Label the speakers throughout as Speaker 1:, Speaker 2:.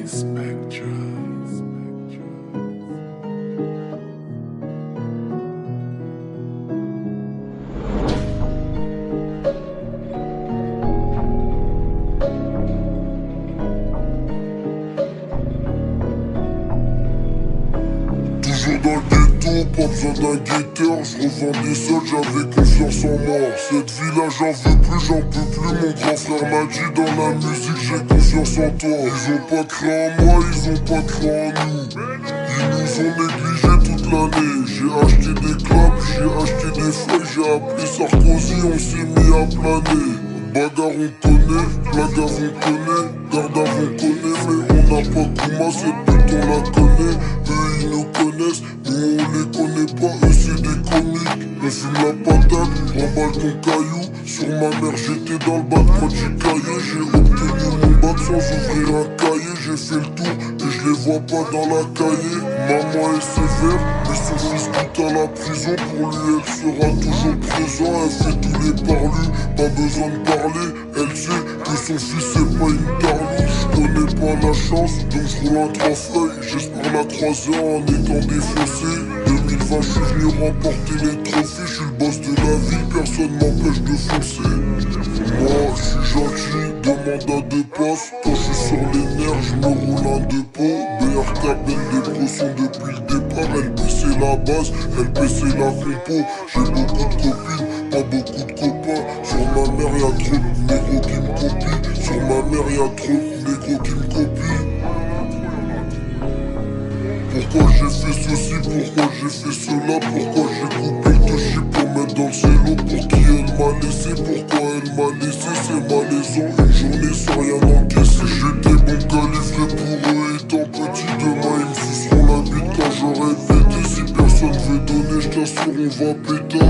Speaker 1: Spectre.
Speaker 2: Toujours dans le ghetto, pas besoin d'un guetteur. Je revendais seul, j'avais confiance en moi. Cette vie-là, j'en veux plus, j'en peux plus. Mon grand frère m'a dit dans la musique, j'ai confiance en toi. Ils ont pas cru en moi, ils ont pas cru en nous. Ils nous ont négligés toute l'année. J'ai acheté des clubs, j'ai acheté des feuilles. J'ai appelé Sarkozy, on s'est mis à planer. Bagarre on connaît, blague on connaît, garde on connaît, mais on n'a pas Kouma, cette pute on la connaît. Eux ils nous connaissent, nous on les connaît pas, eux c'est des comiques. On fume la patate, remballe ton caillou. Sur ma mère j'étais dans le bac quand du cahier. J'ai obtenu mon bac sans ouvrir un cahier. J'ai fait le tour et je les vois pas dans la cahier. Maman est sévère, mais son fils quitte à la prison. Pour lui elle sera toujours présent. Elle fait tous les parlus, pas besoin de parler. Elle sait que son fils c'est pas une tarlouche. Je connais pas la chance, donc je roule un trois feuilles. J'espère la croiser en étant défoncé. 2020 je suis venu remporter les trophées. Je suis le boss de la ville, personne m'empêche de foncer. Moi je suis gentil, demande à deux passes. Quand je suis sur les nerfs, je me roule un de pot. BRK belle des brossons depuis le départ. Elle baissait la base, elle baissait la compo. J'ai beaucoup de copines, pas beaucoup de copains. Sur ma mère y'a trop de négros qui me copient. Sur ma mère y'a trop de négros qui me copient. Pourquoi j'ai fait ceci, pourquoi j'ai fait cela, pourquoi j'ai coupé le touchy pour mettre dans le cello. Pour qui elle m'a laissé, pourquoi elle m'a laissé. C'est malaisant, une journée sans rien encaisser. J'étais bon calibré pour eux étant petit. Demain ils me suceront la bite quand j'aurai pété. Si personne veut donner, je t'assure on va péter.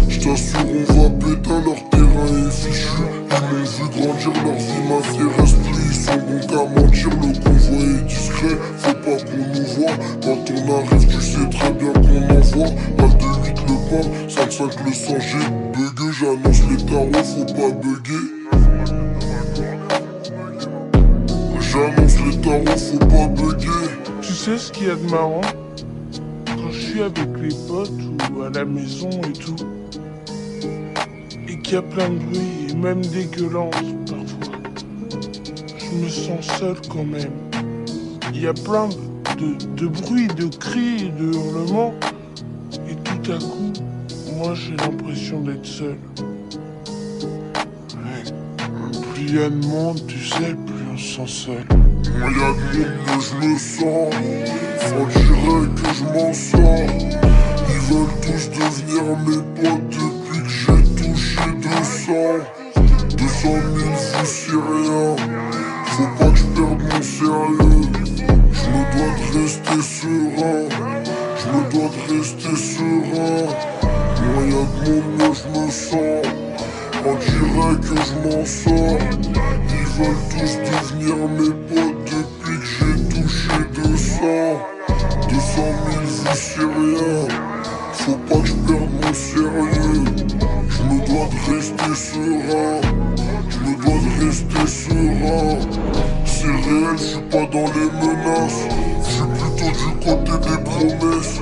Speaker 2: Je t'assure on va péter, leur terrain est fichu. Ils m'ont vu grandir, leur vie m'intéresse plus. Ils sont bons qu'à mentir, le convoi est discret. Faut pas qu'on nous voit, quand on arrive tu sais très bien qu'on envoie. À 2-8 le pain, 5-5 le sang, j'ai bugué. J'annonce les tarots, faut pas bugger. J'annonce les tarots, faut pas bugger.
Speaker 1: Tu sais ce qu'il y a de marrant? Quand je suis avec les potes ou à la maison et tout, et qu'il y a plein de bruit et même des gueulances parfois, je me sens seul quand même. Il y a plein de bruit, de cris, de hurlements, et tout à coup, moi j'ai l'impression d'être seul. Ouais. Plus il y a de monde, tu sais, plus on se sent seul.
Speaker 2: Moi y'a de monde mais je me sens. On dirait que je m'en sors. Ils veulent tous devenir mes potes depuis que j'ai touché 200. 200 000 vues c'est rien. Faut pas que je perde mon sérieux. Je me dois de rester serein. Je me dois de rester serein. Moi y'a de monde mais je me sens. On dirait que je m'en sors. Ils veulent tous devenir mes potes depuis que j'ai touché 200. 200 000 vues c'est rien. Faut pas que je perde mon sérieux. Je me dois de rester serein. Je me dois de rester serein. C'est réel, je suis pas dans les menaces. Je suis plutôt du côté des promesses.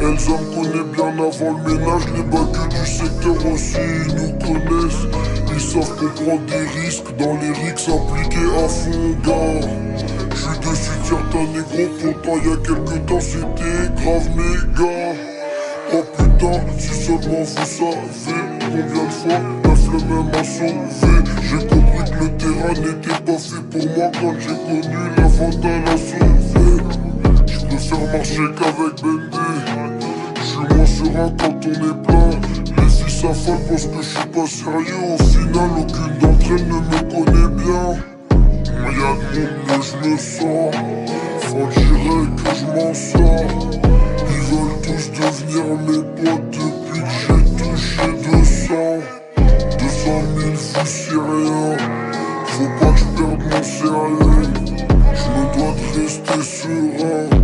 Speaker 2: Elsa me connaît bien avant le ménage. Les bagues du secteur aussi ils nous connaissent. Ils savent qu'on prend des risques. Dans les risques impliqués à fond gars. J'suis dessus certains négros. Pourtant y'a quelques temps c'était grave méga. Oh putain, si seulement vous savez combien de fois la flemme m'a sauvé. J'ai compris que le terrain n'était pas fait pour moi quand j'ai connu la vente à la sauver. J'préfère marcher qu'avec Bendé. J'suis moins serein quand on est plein. Les filles s'affolent parce que j'suis pas sérieux. Au final, aucune d'entre elles ne me connaît bien. Moi y'a de monde mais j'me sens. On dirait que j'm'en sors. Ils veulent tous devenir mes potes depuis que j'ai touché 200. 200 000 vues c'est rien. Faut pas que je perde mon sérieux. Je me dois de rester serein.